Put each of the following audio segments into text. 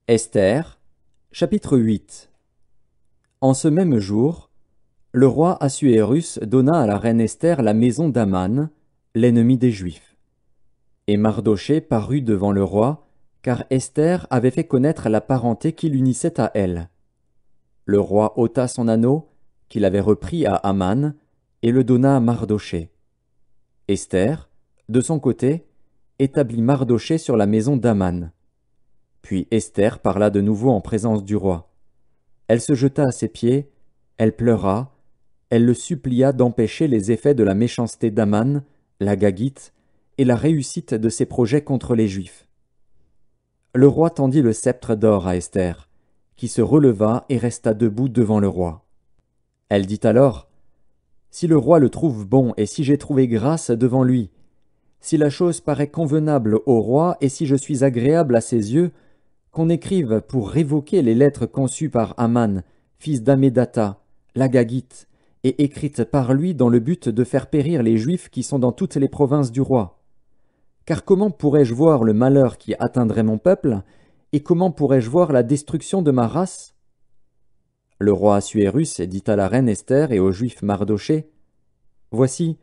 Esther, chapitre 8. En ce même jour, le roi Assuérus donna à la reine Esther la maison d'Aman, l'ennemi des Juifs. Et Mardochée parut devant le roi, car Esther avait fait connaître la parenté qui l'unissait à elle. Le roi ôta son anneau, qu'il avait repris à Aman, et le donna à Mardochée. Esther, de son côté, établit Mardochée sur la maison d'Aman. Puis Esther parla de nouveau en présence du roi. Elle se jeta à ses pieds, elle pleura, elle le supplia d'empêcher les effets de la méchanceté d'Aman, la Gagite, et la réussite de ses projets contre les Juifs. Le roi tendit le sceptre d'or à Esther, qui se releva et resta debout devant le roi. Elle dit alors, « Si le roi le trouve bon et si j'ai trouvé grâce devant lui, si la chose paraît convenable au roi et si je suis agréable à ses yeux, qu'on écrive pour révoquer les lettres conçues par Aman, fils d'Amédatha, la Gagite, et écrites par lui dans le but de faire périr les Juifs qui sont dans toutes les provinces du roi. Car comment pourrais-je voir le malheur qui atteindrait mon peuple, et comment pourrais-je voir la destruction de ma race ?» Le roi Assuérus dit à la reine Esther et au juif Mardochée, « Voici,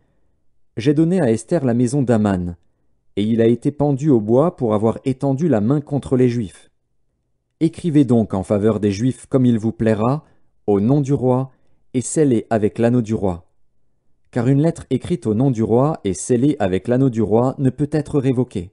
j'ai donné à Esther la maison d'Aman, et il a été pendu au bois pour avoir étendu la main contre les Juifs. Écrivez donc en faveur des Juifs comme il vous plaira, au nom du roi, et scellez avec l'anneau du roi. Car une lettre écrite au nom du roi et scellée avec l'anneau du roi ne peut être révoquée. »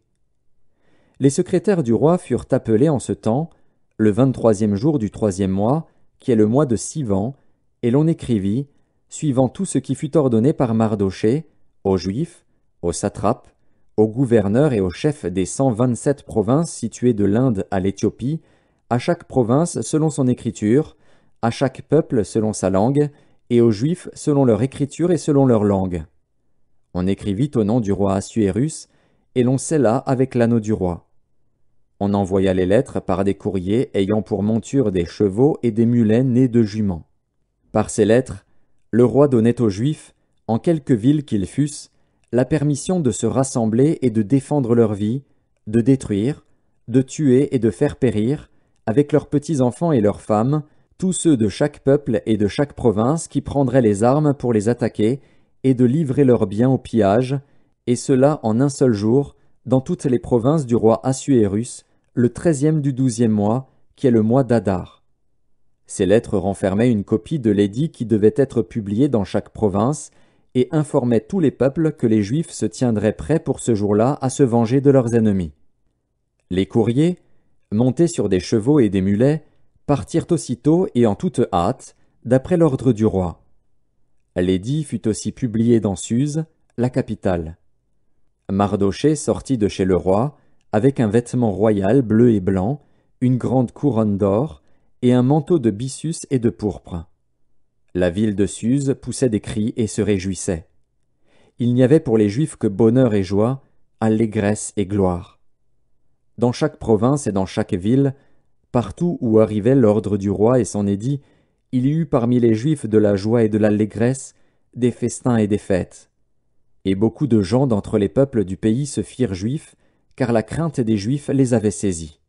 Les secrétaires du roi furent appelés en ce temps, le 23e jour du 3e mois, qui est le mois de Sivan, et l'on écrivit, suivant tout ce qui fut ordonné par Mardochée, aux Juifs, aux satrapes, aux gouverneurs et aux chefs des 127 provinces situées de l'Inde à l'Éthiopie, à chaque province selon son écriture, à chaque peuple selon sa langue, et aux Juifs selon leur écriture et selon leur langue. On écrivit au nom du roi Assuérus, et l'on scella avec l'anneau du roi. On envoya les lettres par des courriers ayant pour monture des chevaux et des mulets nés de juments. Par ces lettres, le roi donnait aux Juifs, en quelque ville qu'ils fussent, la permission de se rassembler et de défendre leur vie, de détruire, de tuer et de faire périr, avec leurs petits-enfants et leurs femmes, tous ceux de chaque peuple et de chaque province qui prendraient les armes pour les attaquer, et de livrer leurs biens au pillage, et cela en un seul jour, dans toutes les provinces du roi Assuérus, le 13e du 12e mois, qui est le mois d'Adar. Ces lettres renfermaient une copie de l'édit qui devait être publié dans chaque province, et informaient tous les peuples que les Juifs se tiendraient prêts pour ce jour-là à se venger de leurs ennemis. Les courriers, montés sur des chevaux et des mulets, partirent aussitôt et en toute hâte, d'après l'ordre du roi. L'édit fut aussi publié dans Suse, la capitale. Mardochée sortit de chez le roi, avec un vêtement royal bleu et blanc, une grande couronne d'or, et un manteau de byssus et de pourpre. La ville de Suse poussait des cris et se réjouissait. Il n'y avait pour les Juifs que bonheur et joie, allégresse et gloire. Dans chaque province et dans chaque ville, partout où arrivait l'ordre du roi et son édit, il y eut parmi les Juifs de la joie et de l'allégresse, des festins et des fêtes. Et beaucoup de gens d'entre les peuples du pays se firent juifs, car la crainte des Juifs les avait saisis.